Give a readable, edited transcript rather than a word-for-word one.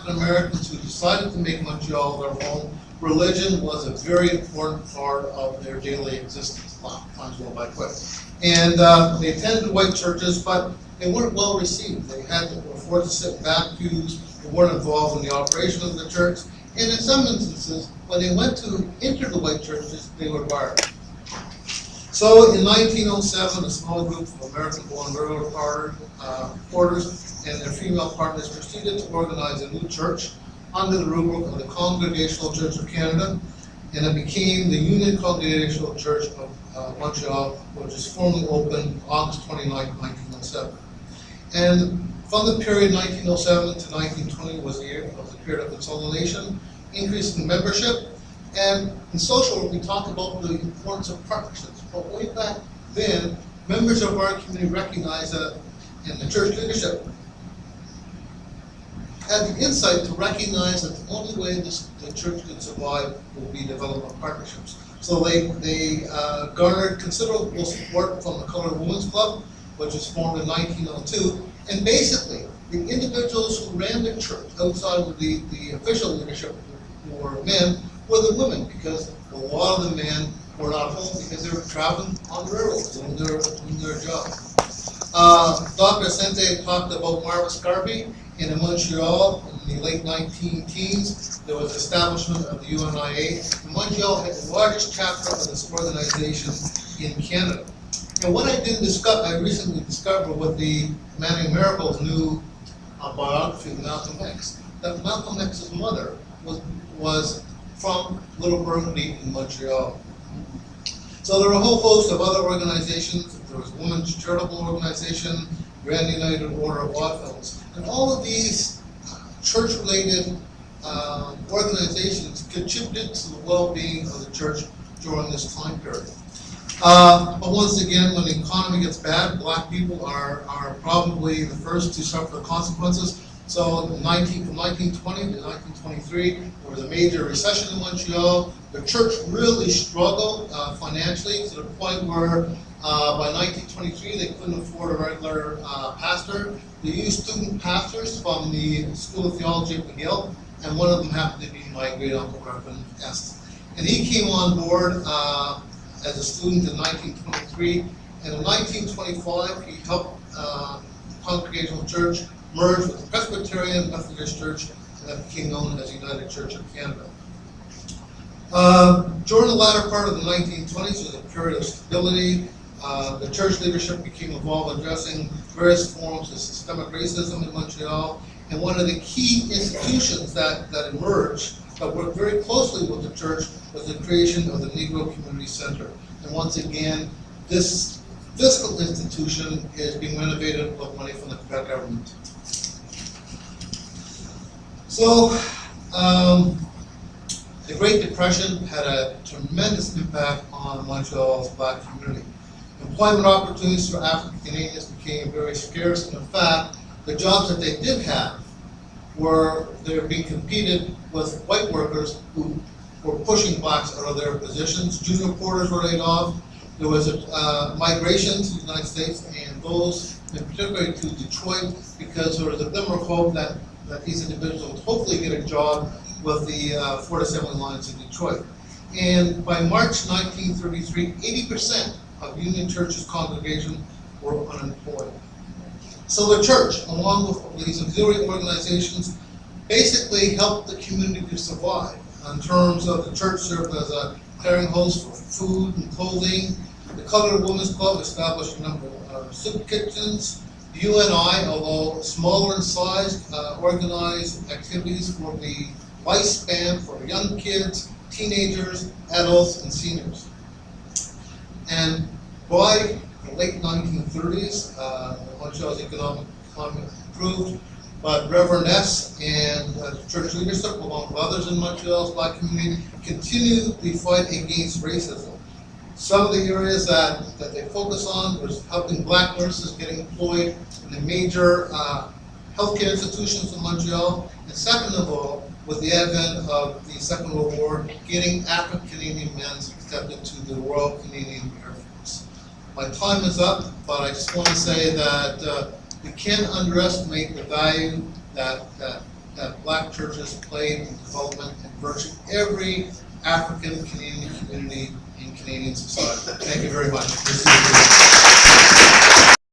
African Americans who decided to make Montreal their home, religion was a very important part of their daily existence. Wow, time's going by quick. And they attended white churches, but they weren't well received. They were forced to sit in back pews. They weren't involved in the operation of the church. And in some instances, when they went to enter the white churches, they were barred. So in 1907, a small group of American-born railroad porters and their female partners proceeded to organize a new church under the rubric of the Congregational Church of Canada, and it became the Union Congregational Church of Montreal, which was formally opened August 29, 1907. And from the period 1907 to 1920 was the period of consolidation, increase in membership, and in social work we talk about the importance of partnerships. But way back then, members of our community recognized that, and the church leadership had the insight to recognize that the only way the church could survive would be development partnerships. So they garnered considerable support from the Colored Women's Club, which was formed in 1902, and basically the individuals who ran the church outside of the official leadership, who were men, were the women, because a lot of the men were not home because they were traveling on the railroads doing their job. Dr. Sente talked about Marvis Garvey. In Montreal, in the late 19-teens, there was establishment of the UNIA. And Montreal had the largest chapter of this organization in Canada. And what I recently discovered with the Manning Miracle's new biography of Malcolm X, that Malcolm X's mother was from Little Burgundy in Montreal. So there were a whole host of other organizations. There was Women's Charitable Organization, Grand United Order of Oddfellows. And all of these church-related organizations contributed to the well-being of the church during this time period. But once again, when the economy gets bad, black people are probably the first to suffer the consequences. So from 1920 to 1923, there was a major recession in Montreal. The church really struggled financially to the point where by 1923 they couldn't afford a regular pastor. They used student pastors from the School of Theology at McGill, and one of them happened to be my great uncle Reverend S. And he came on board as a student in 1923, and in 1925 he helped the Congregational Church merge with the Presbyterian Methodist Church, and that became known as United Church of Canada. During the latter part of the 1920s, there was a period of stability. The church leadership became involved in addressing various forms of systemic racism in Montreal, and one of the key institutions that emerged that worked very closely with the church was the creation of the Negro Community Center. And once again, this fiscal institution is being renovated with money from the Quebec government. So, the Great Depression had a tremendous impact on Montreal's black community. Employment opportunities for African Canadians became very scarce, and in fact, the jobs that they did have they were being competed with white workers who were pushing blacks out of their positions. Junior porters were laid off. There was a migration to the United States, and those, in particular to Detroit, because there was a glimmer of hope that these individuals would hopefully get a job with the Ford Assembly lines in Detroit. And by March 1933, 80% of Union Church's congregation were unemployed. So the church, along with these auxiliary organizations, basically helped the community to survive. In terms of the church served as a clearinghouse for food and clothing. The Colored Women's Club established a number of soup kitchens. The UNI, although smaller in size, organized activities for the lifespan for young kids, teenagers, adults, and seniors. And by the late 1930s, Montreal's economic climate improved, but Reverend S. and church leadership, along with others in Montreal's black community, continued the fight against racism. Some of the areas that they focus on was helping black nurses getting employed in the major healthcare institutions in Montreal, and second of all, with the advent of the Second World War, getting African Canadian men accepted to the Royal Canadian Air Force. My time is up, but I just want to say that we can't underestimate the value that that black churches played in development in virtually every African Canadian community in Canadian society. Thank you very much.